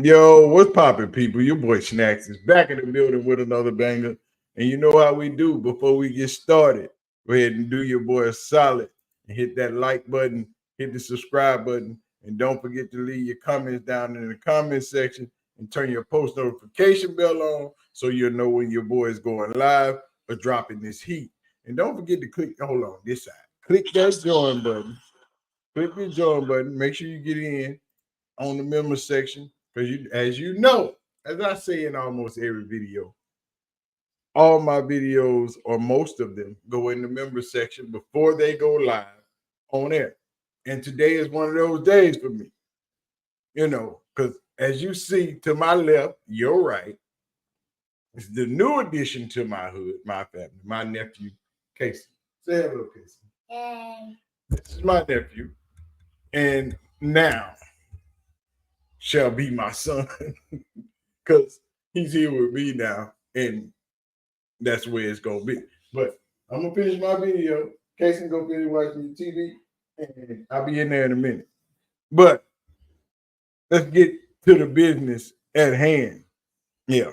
Yo, what's poppin', people? Your boy Snacks is back in the building with another banger. And you know how we do before we get started. Go ahead and do your boy a solid and hit that like button, hit the subscribe button, and don't forget to leave your comments down in the comment section and turn your post notification bell on so you'll know when your boy is going live or dropping this heat. And don't forget to click, hold on, this side. Click that join button. Click the join button. Make sure you get in on the member section because as you know, as I say in almost every video, all my videos or most of them go in the member section before they go live on air. And today is one of those days for me, because as you see to my left, your right, is the new addition to my hood, my family, my nephew, Casey. Say hello, Casey. Hey. This is my nephew. And now shall be my son because he's here with me now, and that's where it's gonna be. But I'm gonna finish my video. Casey go finish watching the TV, and I'll be in there in a minute. But let's get to the business at hand. Yeah,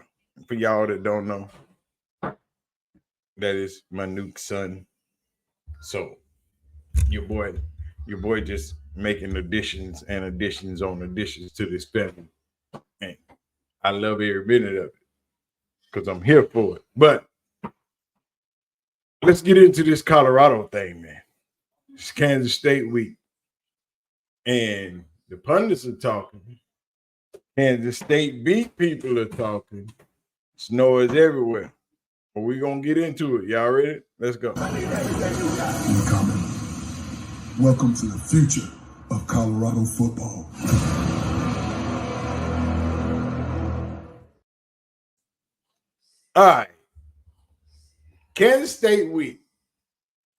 for y'all that don't know, that is my new son. So your boy just making additions and additions on additions to this family. And I love every minute of it because I'm here for it. But let's get into this Colorado thing, man. It's Kansas State week. And the pundits are talking. Kansas State beat people are talking. Snow is everywhere. But we're going to get into it. Y'all ready? Let's go. Incoming. Welcome to the future of Colorado football. All right. Kansas State week.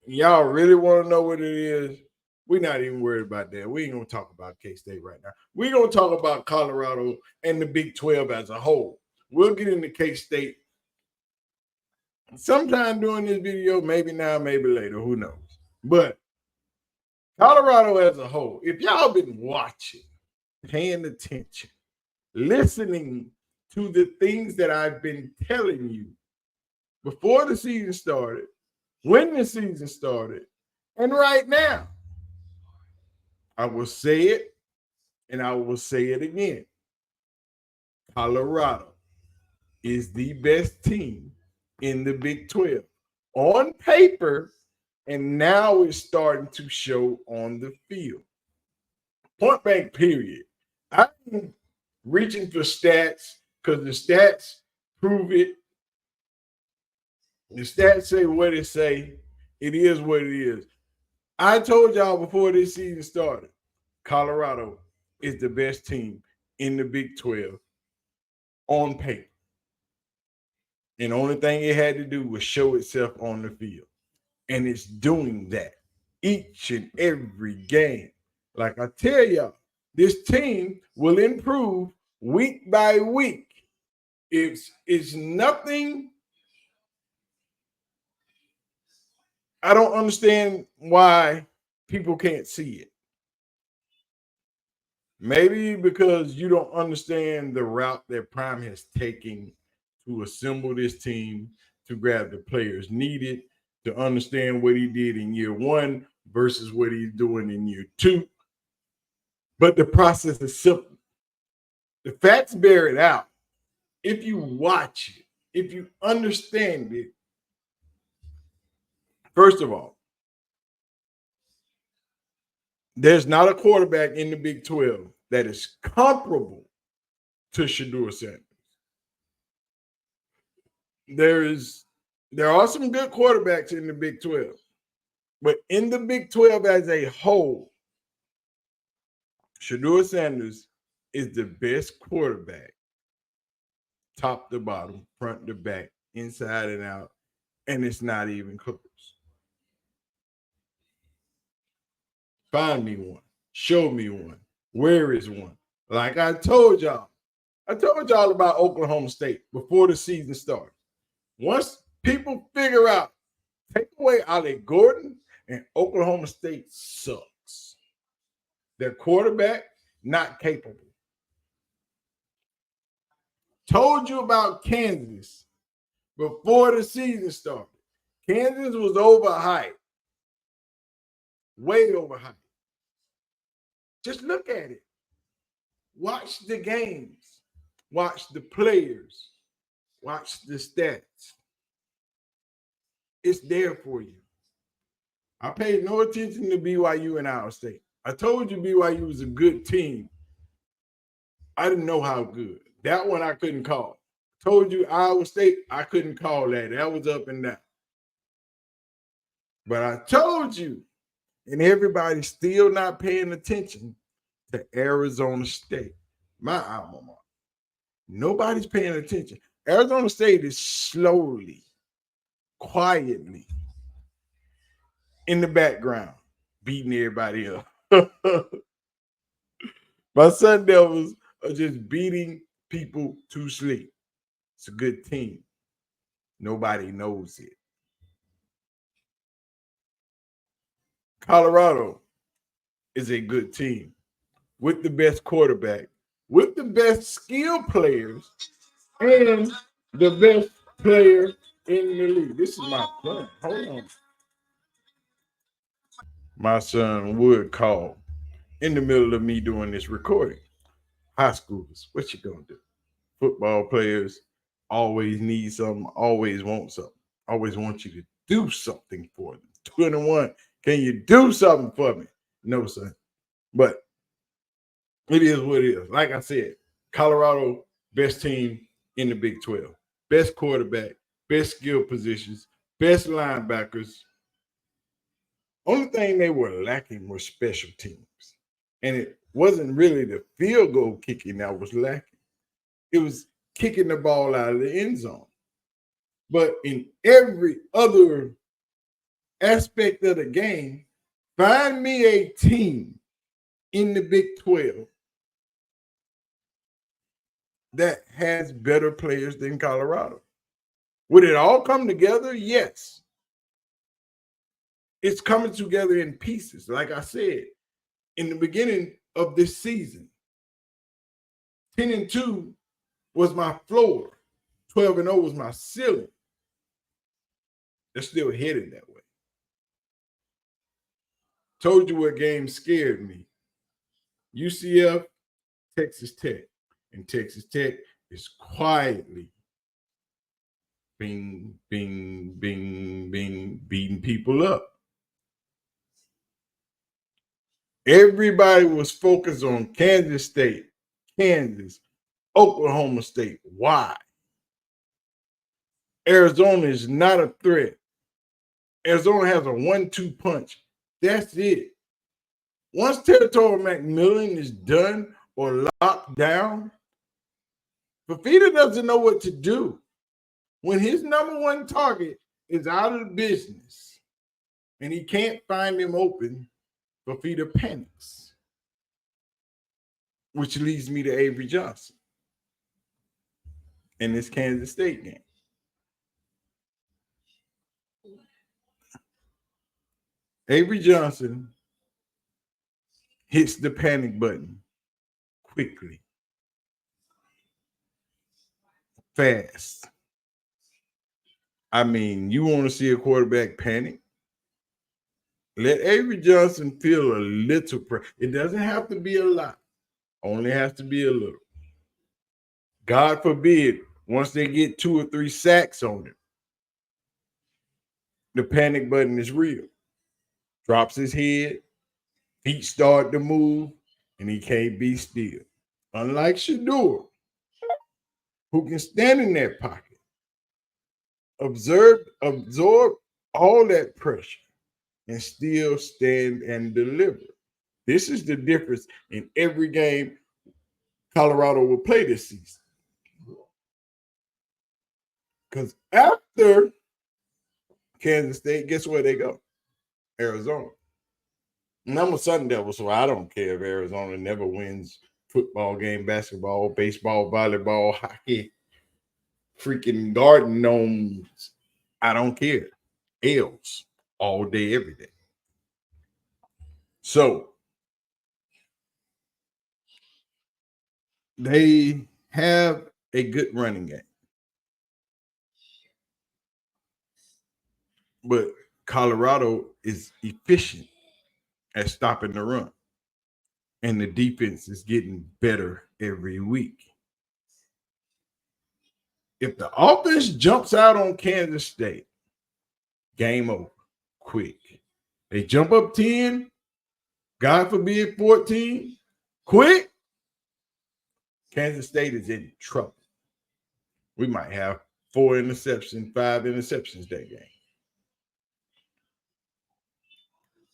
Y'all really want to know what it is? We're not even worried about that. We ain't going to talk about K-State right now. We're going to talk about Colorado and the Big 12 as a whole. We'll get into K-State sometime during this video, maybe now, maybe later, who knows. But Colorado as a whole, if y'all been watching, paying attention, listening to the things that I've been telling you before the season started, when the season started, and right now, I will say it, and I will say it again. Colorado is the best team in the Big 12 on paper, and now it's starting to show on the field. Point blank, period. I'm reaching for stats because the stats prove it. The stats say what it say. It is what it is. I told y'all before this season started, Colorado is the best team in the Big 12 on paper. And the only thing it had to do was show itself on the field. And it's doing that each and every game. Like I tell y'all, this team will improve week by week. It's nothing. I don't understand why people can't see it. Maybe because you don't understand the route that Prime has taken to assemble this team, to grab the players needed, to understand what he did in year one versus what he's doing in year two. But the process is simple. The facts bear it out. If you watch it, if you understand it, first of all, there's not a quarterback in the Big 12 that is comparable to Shedeur Sanders. There are some good quarterbacks in the Big 12, but in the Big 12 as a whole, Shedeur Sanders is the best quarterback, top to bottom, front to back, inside and out, and it's not even close. Find me one. Show me one. Where is one? Like I told y'all about Oklahoma State before the season started. Once people figure out, take away Ollie Gordon, and Oklahoma State sucks. Their quarterback, not capable. Told you about Kansas before the season started. Kansas was overhyped. Way overhyped. Just look at it. Watch the games. Watch the players. Watch the stats. It's there for you. I paid no attention to BYU and Iowa State. I told you BYU was a good team. I didn't know how good. That one I couldn't call. Told you Iowa State, I couldn't call that. That was up and down. But I told you, and everybody's still not paying attention to Arizona State, my alma mater. Nobody's paying attention. Arizona State is slowly, quietly in the background, beating everybody up. My Sun Devils are just beating people to sleep. It's a good team. Nobody knows it. Colorado is a good team with the best quarterback, with the best skill players, and the best player in the league. This is my son. Hold on. My son would call in the middle of me doing this recording. High schoolers, what you gonna do? Football players always need something, always want something, always want you to do something for them. 21, can you do something for me? No, son. But it is what it is. Like I said, Colorado, best team in the Big 12. Best quarterback, best skill positions, best linebackers. Only thing they were lacking were special teams. And it wasn't really the field goal kicking that was lacking. It was kicking the ball out of the end zone. But in every other aspect of the game, find me a team in the Big 12 that has better players than Colorado. Would it all come together? Yes. It's coming together in pieces. Like I said, in the beginning of this season, 10-2 was my floor. 12-0 was my ceiling. They're still headed that way. Told you what game scared me. UCF, Texas Tech. And Texas Tech is quietly being beating people up. Everybody was focused on Kansas State, Kansas, Oklahoma State. Why? Arizona is not a threat. Arizona has a 1-2 punch. That's it. Once Territorial McMillan is done or locked down, Fafita doesn't know what to do. When his number one target is out of the business and he can't find him open, Fafita panics, which leads me to Avery Johnson in this Kansas State game. Avery Johnson hits the panic button quickly, fast. I mean, you want to see a quarterback panic? Let Avery Johnson feel a little pressure. It doesn't have to be a lot. Only has to be a little. God forbid, once they get 2 or 3 sacks on him, the panic button is real. Drops his head, feet start to move, and he can't be still. Unlike Shador, who can stand in that pocket, absorb all that pressure, and still stand and deliver. This is the difference in every game Colorado will play this season. Because after Kansas State, guess where they go? Arizona. And I'm a Sun Devil, so I don't care if Arizona never wins football game, basketball, baseball, volleyball, hockey, freaking garden gnomes. I don't care. L's all day, every day. So they have a good running game. But Colorado is efficient at stopping the run. And the defense is getting better every week. If the offense jumps out on Kansas State, game over, quick. They jump up 10, God forbid 14, quick. Kansas State is in trouble. We might have 5 interceptions that game.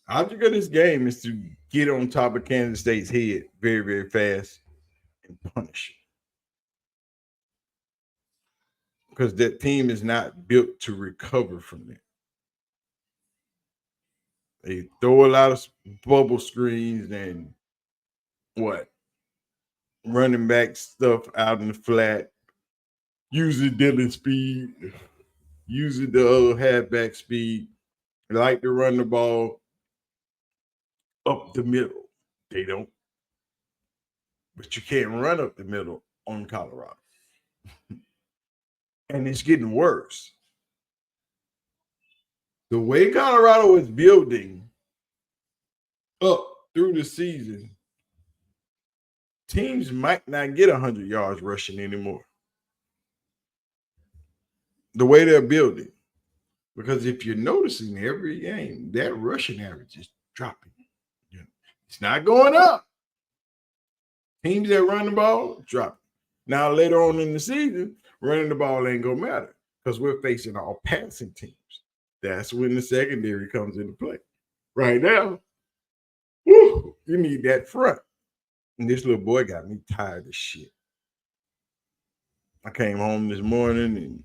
Object of this game is to get on top of Kansas State's head very, very fast and punish it. Because that team is not built to recover from it. They throw a lot of bubble screens and running back stuff out in the flat, using Dylan speed, using the other halfback speed. They like to run the ball up the middle. They don't. But you can't run up the middle on Colorado. And it's getting worse. The way Colorado is building up through the season, teams might not get 100 yards rushing anymore. The way they're building. Because if you're noticing every game, that rushing average is dropping. It's not going up. Teams that run the ball, drop. Now, later on in the season, running the ball ain't going to matter because we're facing all passing teams. That's when the secondary comes into play. Right now, you need that front. And this little boy got me tired of shit. I came home this morning and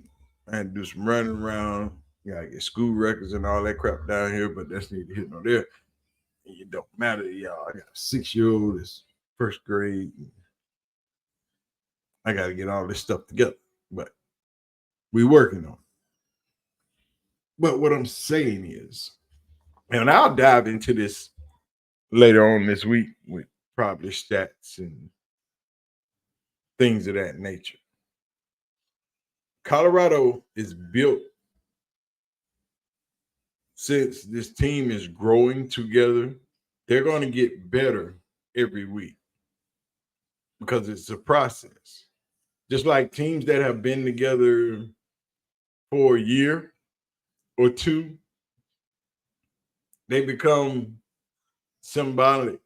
I had to do some running around. You gotta get school records and all that crap down here, but that's neither here nor there. It don't matter to y'all. I got a 6-year-old that's first grade. I got to get all this stuff together, but we working on it. But what I'm saying is, and I'll dive into this later on this week with probably stats and things of that nature. Colorado is built since this team is growing together. They're going to get better every week because it's a process. Just like teams that have been together for a year or two, they become symbiotic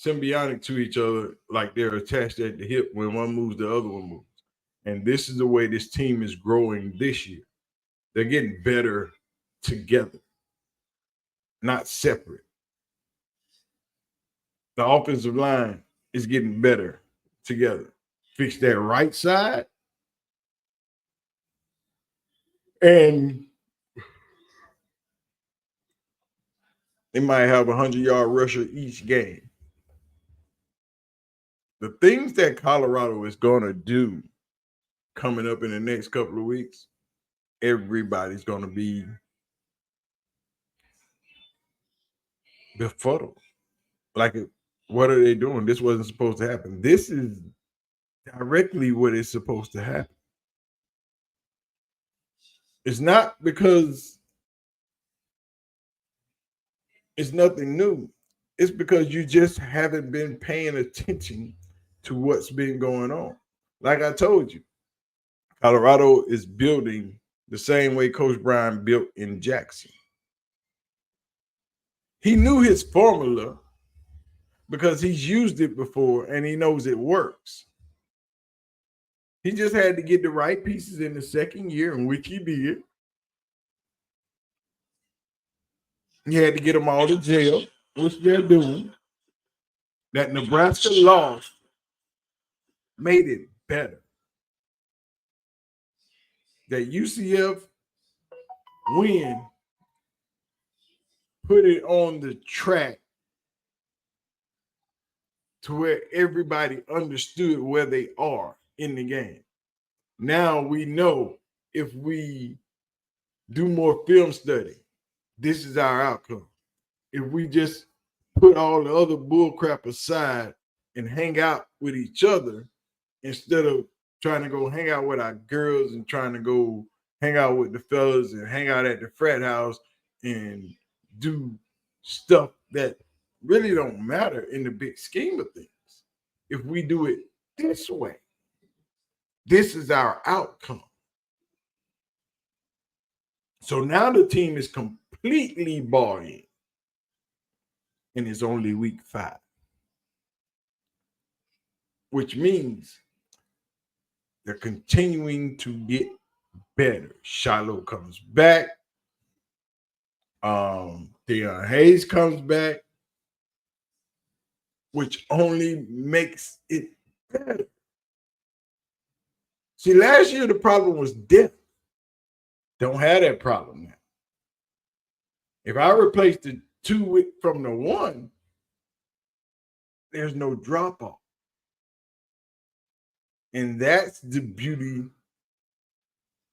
to each other, like they're attached at the hip. When one moves, the other one moves. And this is the way this team is growing this year. They're getting better together, not separate. The offensive line is getting better together. Fix that right side, and they might have a 100-yard rusher each game. The things that Colorado is going to do coming up in the next couple of weeks, everybody's going to be befuddled. Like, what are they doing? This wasn't supposed to happen. This is directly what is supposed to happen. It's not because it's nothing new. It's because you just haven't been paying attention to what's been going on. Like I told you, Colorado is building the same way coachprime built in Jackson. He knew his formula because he's used it before and he knows it works. He just had to get the right pieces in the second year, in which he did. He had to get them all to jail, which they're doing. That Nebraska loss made it better. That UCF win put it on the track to where everybody understood where they are in the game. Now we know if we do more film study, this is our outcome. If we just put all the other bull crap aside and hang out with each other instead of trying to go hang out with our girls and trying to go hang out with the fellas and hang out at the frat house and do stuff that really don't matter in the big scheme of things. If we do it this way, this is our outcome. So now the team is completely bought in, and it's only week 5, which means they're continuing to get better. Shiloh comes back. Deion Hayes comes back, which only makes it better. See, last year the problem was depth. Don't have that problem now. If I replace the 2 from the 1, there's no drop off. And that's the beauty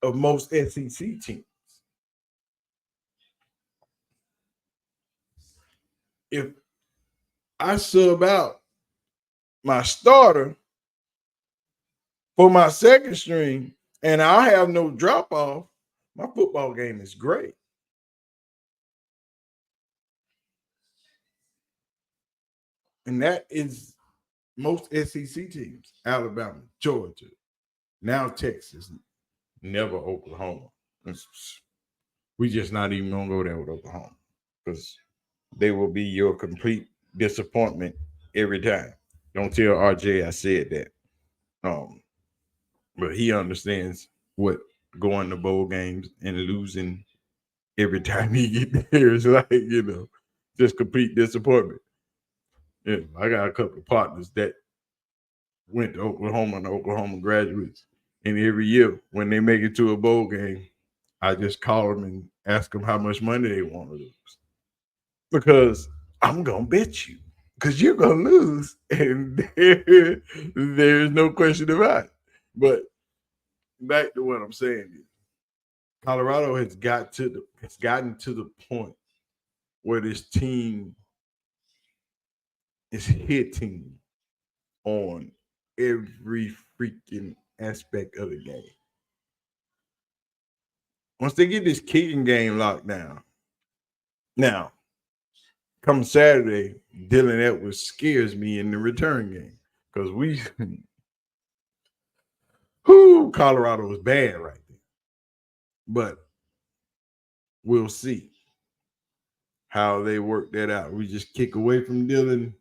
of most SEC teams. If I sub out my starter for my second string and I have no drop off, my football game is great. And that is most SEC teams: Alabama, Georgia, now Texas, never Oklahoma. We just not even gonna go there with Oklahoma because they will be your complete disappointment every time. Don't tell RJ I said that. But he understands what going to bowl games and losing every time he get there is like, just complete disappointment. Yeah, I got a couple of partners that went to Oklahoma and Oklahoma graduates. And every year when they make it to a bowl game, I just call them and ask them how much money they want to lose. Because I'm going to bet you. Because you're going to lose. And there's no question about it. But back to what I'm saying is, Colorado has gotten to the point where this team is hitting on every freaking aspect of the game. Once they get this kicking game locked down, now, come Saturday, Dylan Edwards scares me in the return game because Colorado was bad right there. But we'll see how they work that out. We just kick away from Dylan.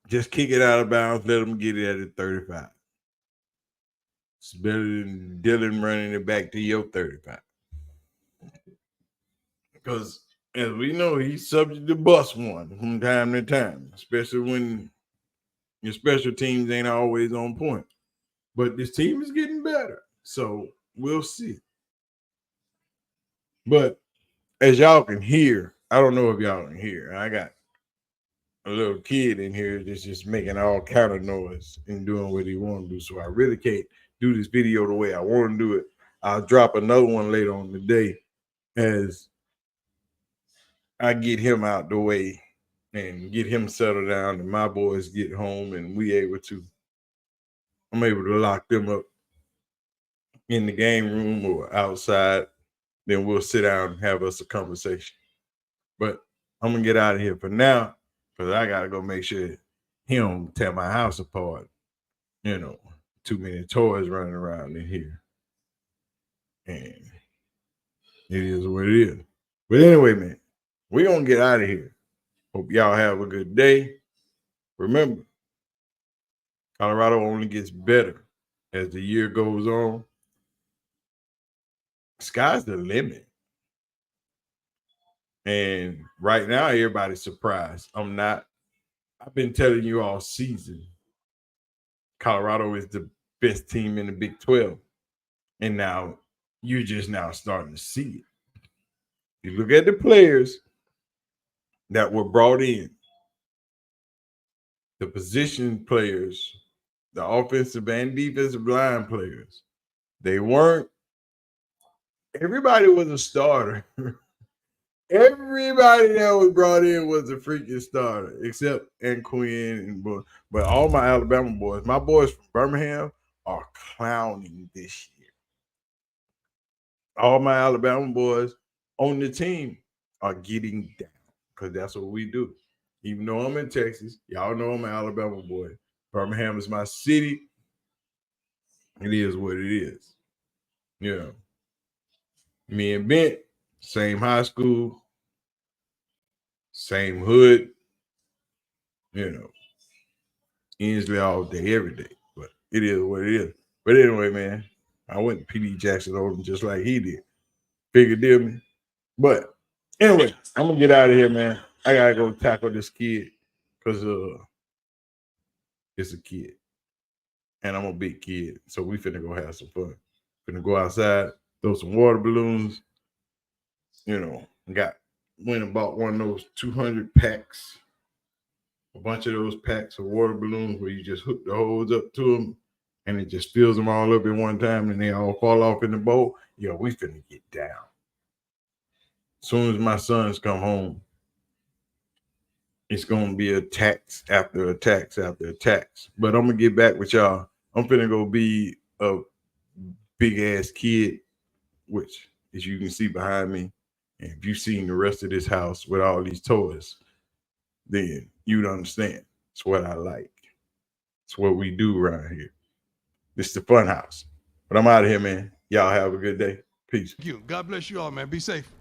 Just kick it out of bounds. Let them get it at 35. It's better than Dylan running it back to your 35. Because as we know, he's subject to bust one from time to time, especially when your special teams ain't always on point. But this team is getting better. So we'll see. But as y'all can hear, I don't know if y'all can hear. I got a little kid in here that's just making all kind of noise and doing what he want to do. So I really can't do this video the way I want to do it. I'll drop another one later on the day as I get him out the way and get him settled down and my boys get home and I'm able to lock them up in the game room or outside. Then we'll sit down and have us a conversation. But I'm going to get out of here for now because I got to go make sure he don't tear my house apart. Too many toys running around in here. And it is what it is. But anyway, man, we're going to get out of here. Hope y'all have a good day. Remember, Colorado only gets better as the year goes on. Sky's the limit. And right now, everybody's surprised. I'm not. I've been telling you all season, Colorado is the best team in the Big 12. And now you're just now starting to see it. You look at the players that were brought in, the position players, the offensive and defensive line players. They weren't. Everybody was a starter Everybody that was brought in was a freaking starter, except and Quinn and boy. But all my Alabama boys, my boys from Birmingham, are clowning this year. All my Alabama boys on the team are getting down because that's what we do. Even though I'm in Texas, y'all know I'm an Alabama boy. Birmingham is my city. It is what it is. You know, me and Bent, same high school, same hood. You know, Inslee all day, every day. But it is what it is. But anyway, man, I went to PD Jackson on him just like he did. Figured deal me. But anyway, I'm gonna get out of here, man. I gotta go tackle this kid because it's a kid. And I'm a big kid. So we finna go have some fun. Finna go outside, throw some water balloons. You know, went and bought one of those 200 packs. A bunch of those packs of water balloons where you just hook the hose up to them and it just fills them all up at one time and they all fall off in the bowl. Yo, we finna get down. As soon as my sons come home, it's gonna be attacks after attacks after attacks. But I'm gonna get back with y'all. I'm finna go be a big ass kid, which as you can see behind me, and if you've seen the rest of this house with all these toys, then you'd understand. It's what I like. It's what we do around here. It's the fun house. But I'm out of here, man. Y'all have a good day. Peace. Thank you. God bless you all, man. Be safe.